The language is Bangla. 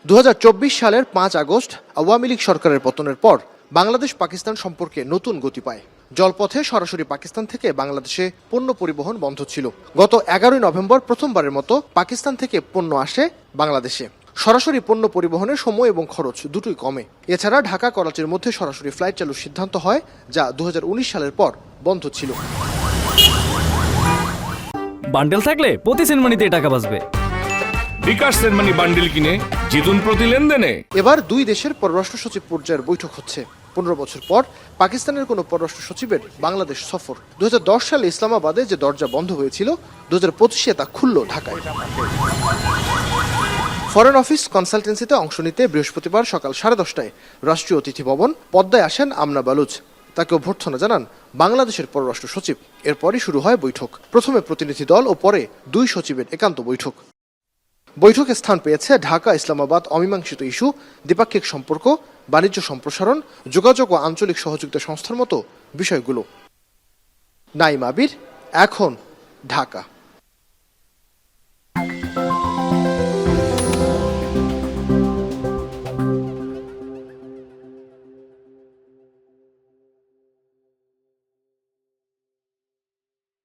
2024 সালের 5 আগস্ট আওয়ামী লীগ সরকারের পতনের পর বাংলাদেশ পাকিস্তান সম্পর্কে নতুন গতি পায়। জলপথে সরাসরি পাকিস্তান থেকে বাংলাদেশে পণ্য পরিবহন বন্ধ ছিল। গত 11 নভেম্বর প্রথমবারের মতো পাকিস্তান থেকে পণ্য আসে বাংলাদেশে। সরাসরি পণ্য পরিবহনের সময় এবং খরচ দুটোই কমে। এছাড়া ঢাকা করাচির মধ্যে সরাসরি ফ্লাইট চালুর সিদ্ধান্ত হয়, যা 2019 সালের পর বন্ধ ছিল। বান্ডেল থাকলে প্রতি সেনমানিতে টাকা বাঁচবে। বিকাশ সেনমানি বান্ডেল কিনে জিতুন প্রতি লেনদেনে। এবার দুই দেশের পররাষ্ট্র সচিব পর্যায়ের বৈঠক হচ্ছে। 15 বছর পর পাকিস্তানের কোনো পররাষ্ট্র সচিবের বাংলাদেশ সফর। 2010 সালে ইসলামাবাদে যে দরজা বন্ধ হয়েছিল, 2025-এ তা খুলল ঢাকায়। ফরেন অফিস কনসালটেন্সিতে অংশ নিতে বৃহস্পতিবার সকাল 10:30টায় রাষ্ট্রীয় অতিথি ভবন পদ্মায় আসেন আমনা বালুচ। তাকে অভ্যর্থনা জানান বাংলাদেশের পররাষ্ট্র সচিব। এরপরই শুরু হয় বৈঠক। প্রথমে প্রতিনিধি দল ও পরে দুই সচিবের একান্ত বৈঠক। বৈঠকে স্থান পেয়েছে ঢাকা ইসলামাবাদ অমীমাংসিত ইস্যু, দ্বিপাক্ষিক সম্পর্ক, বাণিজ্য সম্প্রসারণ, যোগাযোগ ও আঞ্চলিক সহযোগিতা সংস্থার মতো বিষয়গুলো। নাঈম আবির, এখন, ঢাকা।